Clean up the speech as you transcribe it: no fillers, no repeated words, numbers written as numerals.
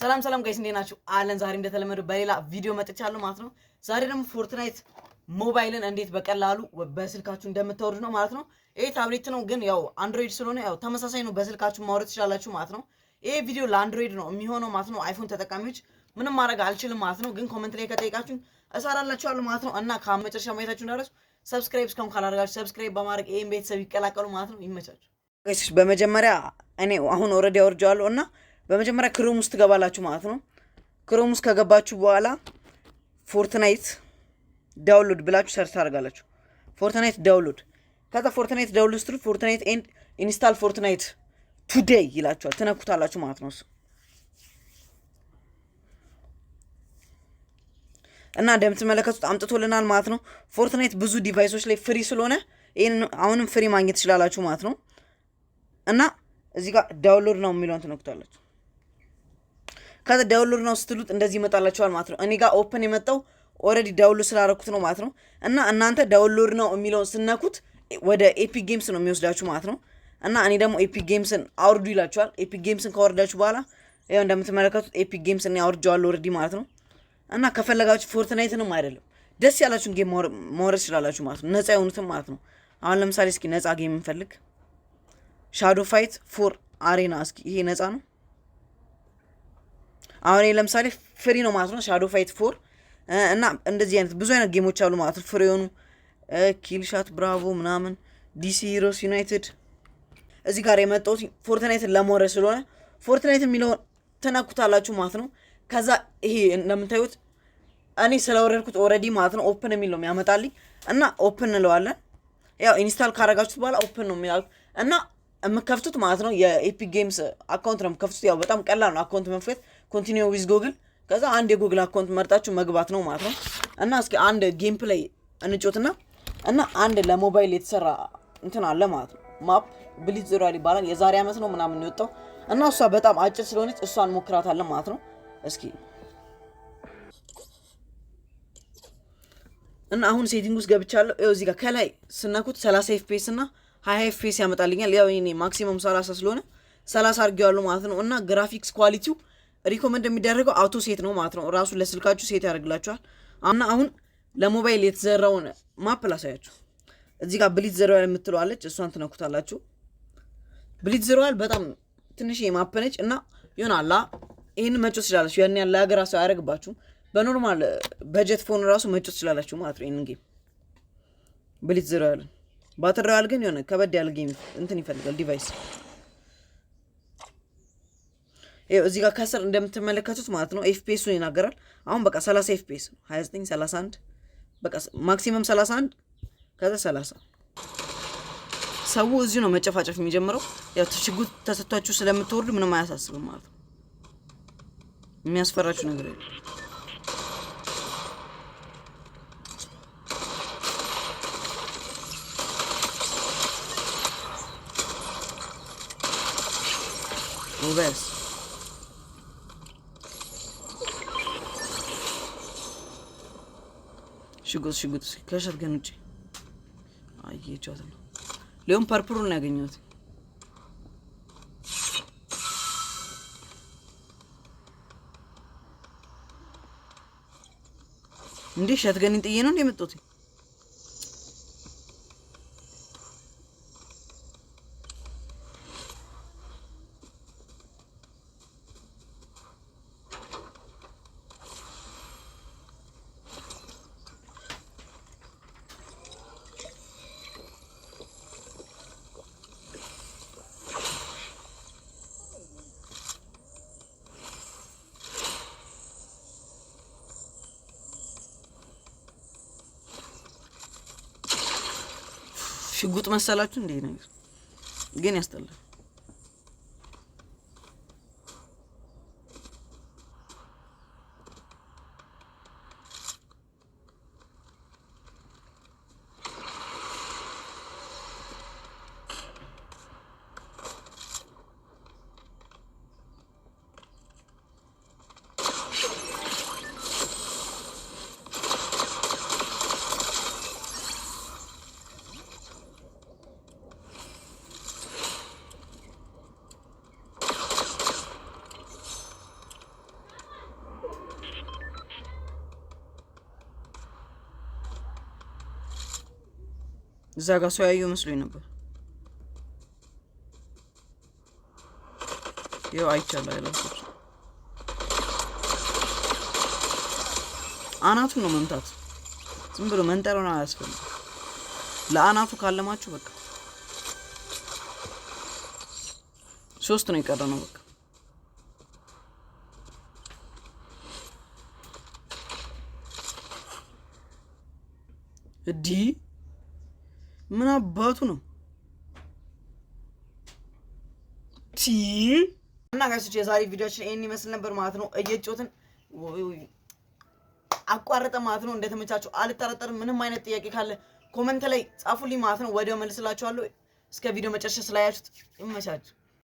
ሰላም ጋይስ እንዴት ናችሁ? አለን ዛሬ እንደተለመደው በሌላ ቪዲዮ መጥቻለሁ ማለት ነው። ዛሬ ደግሞ ፎርትናይት ሞባይልን እንዴት በቀላሉ በስልካችሁ እንደምታወርዱ ነው ማለት ነው። ይሄ ታብሌት ነው ግን ያው አንድሮይድ ስለሆነ ያው ተመሳሳይ ነው፣ በስልካችሁ ማውረድ ትችላላችሁ ማለት ነው። ይሄ ቪዲዮ ለአንድሮይድ ነው የሚሆነው ማለት ነው። አይፎን ተጠቃሚዎች ምንም ማድረግ አልችልም ማለት ነው። ግን ኮሜንት ላይ ከጠይቃችሁ እሰራላችኋለሁ ማለት ነው። እና ከመጨረሻ ማየታችሁ እንዳትረሱ። ሰብስክራይብ እስካሁን ካላደረጋችሁ ሰብስክራይብ በማድረግ ይሄን ቤተሰብ ይቀላቀሉ ማለት ነው። ይመቻችሁ ጋይስ። በመጀመሪያ እኔ አሁን ኦልሬዲ አውርጃለሁ እና በመጀመሪያ ክሮም ውስጥ ትገባላችሁ ማለት ነው። ክሮም ውስጥ ከገባችሁ በኋላ ፎርትናይት ዳውንሎድ ብላችሁ ሰርች ታደርጋላችሁ። ፎርትናይት ዳውንሎድ ከዛ ፎርትናይት ዳውንሎድ ስትሉ ፎርትናይት ኤንድ ኢንስታል ፎርትናይት ቱዴይ ይላችኋል። ትነኩታላችሁ ማለት ነው። እና እንደምትመለከቱት አምጥቶልናል ማለት ነው። ፎርትናይት ብዙ ዲቫይሶች ላይ ፍሪ ስለሆነ ይሄን አሁንም ፍሪ ማግኘት ትችላላችሁ ማለት ነው። እና እዚህ ጋር ዳውንሎድ ነው የሚለውን ትነኩታላችሁ። ከዛ ዳውንሎድ ነው ስትሉት እንደዚህ ይመጣላችኋል ማለት ነው። እኔ ጋር ኦፕን የመጣው ኦልሬዲ ዳውንሎድ ስላደረኩት ነው ማለት ነው። እና እናንተ ዳውንሎድ ነው የሚለውን ስነኩት ወደ ኤፒክ ጌምስ ነው የሚወስዳችሁ ማለት ነው። እና እኔ ደግሞ ኤፒክ ጌምስን አውርዱ ይላችኋል። ኤፒክ ጌምስን ካወርዳችሁ በኋላ ያው እንደምትመለከቱት ኤፒክ ጌምስን ያወርጃዋለሁ ኦልሬዲ ማለት ነው። እና ከፈለጋችሁ ፎርትናይትንም አይደለም ደስ ያላችሁን ጌም ማውረድ ትችላላችሁ ማለት ነው። ነፃ የሆኑትም ማለት ነው። አሁን ለምሳሌ እስኪ ነፃ ጌም እንፈልግ። ሻዶ ፋይት ፎር አሬና እስኪ ይሄ ነፃ ነው። አሁን ለምሳሌ ፍሪ ነው ማለት ነው። ሻዶ ፋይት ፎር እና እንደዚህ አይነት ብዙ አይነት ጌሞች አሉ ማለት ነው። ፍሪ የሆኑ ኪል ሻት ብራቮ ምናምን ዲሲ ሂሮስ ዩናይትድ። እዚህ ጋር የመጣሁት ፎርትናይትን ለማውረድ ስለሆነ ፎርትናይት የሚለውን ተናኩታላችሁ ማለት ነው። ከዛ ይሄ እንደምታዩት እኔ ስለወረድኩት ኦልሬዲ ማለት ነው ኦፕን የሚል ነው የሚያመጣልኝ እና ኦፕን እንለዋለን። ያው ኢንስታል ካረጋችሁት በኋላ ኦፕን ነው የሚላል እና የምከፍቱት ማለት ነው የኤፒክ ጌምስ አካውንት ነው የምከፍቱት። ያው በጣም ቀላል ነው አካውንት መክፈት። ኮንቲኒው ዊዝ ጉግል ከዛ አንድ የጉግል አካውንት መርጣችሁ መግባት ነው ማለት ነው። እና እስኪ አንድ ጌም ፕሌይ እንጮትና እና አንድ ለሞባይል የተሰራ እንትን አለ ማለት ነው። ማፕ ብሊዝ ሮያል ይባላል። የዛሬ ዓመት ነው ምናምን የወጣው እና እሷ በጣም አጭር ስለሆነች እሷን ሞክራታለን ማለት ነው። እስኪ እና አሁን ሴቲንግ ውስጥ ገብቻለሁ። ይኸው እዚህ ጋር ከላይ ስነኩት 30 ኤፍፒኤስ እና 20 ኤፍፒኤስ ያመጣልኛል። ያው እኔ ማክሲመም 30 ስለሆነ 30 አድርጌዋለሁ ማለት ነው። እና ግራፊክስ ኳሊቲው ሪኮመንድ የሚደረገው አውቶ ሴት ነው ማለት ነው። ራሱ ለስልካችሁ ሴት ያደርግላችኋል። እና አሁን ለሞባይል የተዘራውን ማፕ ላሳያችሁ። እዚህ ጋር ብሊዝ ሮያል የምትለዋለች እሷን ትነኩታላችሁ። ብሊዝ ሮያል በጣም ትንሽ ማፕ ነች እና ይሆናላ ይሄን መጮት ትችላላችሁ። ያን ያለ ሀገር ራሱ አያደርግባችሁም። በኖርማል በጀት ፎን ራሱ መጮት ትችላላችሁ ማለት ነው። ይሄን ጌም ብሊዝ ሮያል ባትል ሮያል ግን የሆነ ከበድ ያለ ጌም እንትን ይፈልጋል ዲቫይስ። ይሄው እዚህ ጋር ከስር እንደምትመለከቱት ማለት ነው ኤፍፒኤሱን ይናገራል። አሁን በቃ 30 ኤፍፒኤስ 29 31 በቃ ማክሲመም 31 ከዛ 30። ሰው እዚህ ነው መጨፋጨፍ የሚጀምረው። ያው ሽጉጥ ተሰጥቷችሁ ስለምትወርዱ ምንም አያሳስብም ማለት ነው። የሚያስፈራችሁ ነገር የለም። ኦቨርስ ሽጉጥ ከሸት ገን ውጪ አየቻት ነው። ሊሆን ፐርፕሩን ነው ያገኘሁት። እንዴ ሸትገን ጥዬ ነው እንደመጣሁት። ሽጉጥ መሰላችሁ እንዴ ነገር ግን ያስጠላል። እዛ ጋር ሰው ያየው መስሎኝ ነበር። ይኸው አይቻለሁ። አይላሶች አናቱን ነው መምታት። ዝም ብሎ መንጠሩን አያስፈልግም። ለአናቱ ካለማችሁ በቃ 3 ነው የቀረ ነው በቃ። እዲ ምን አባቱ ነው ቲ እና ጋይሶች የዛሬ ቪዲዮችን ይሄን ይመስል ነበር ማለት ነው። እየጮትን አቋረጠ ማለት ነው። እንደተመቻችሁ አልጠረጠርም። ምንም አይነት ጥያቄ ካለ ኮሜንት ላይ ጻፉልኝ ማለት ነው። ወዲያው መልስላችኋለሁ። እስከ ቪዲዮ መጨረሻ ስላያችሁት ይመቻችሁ።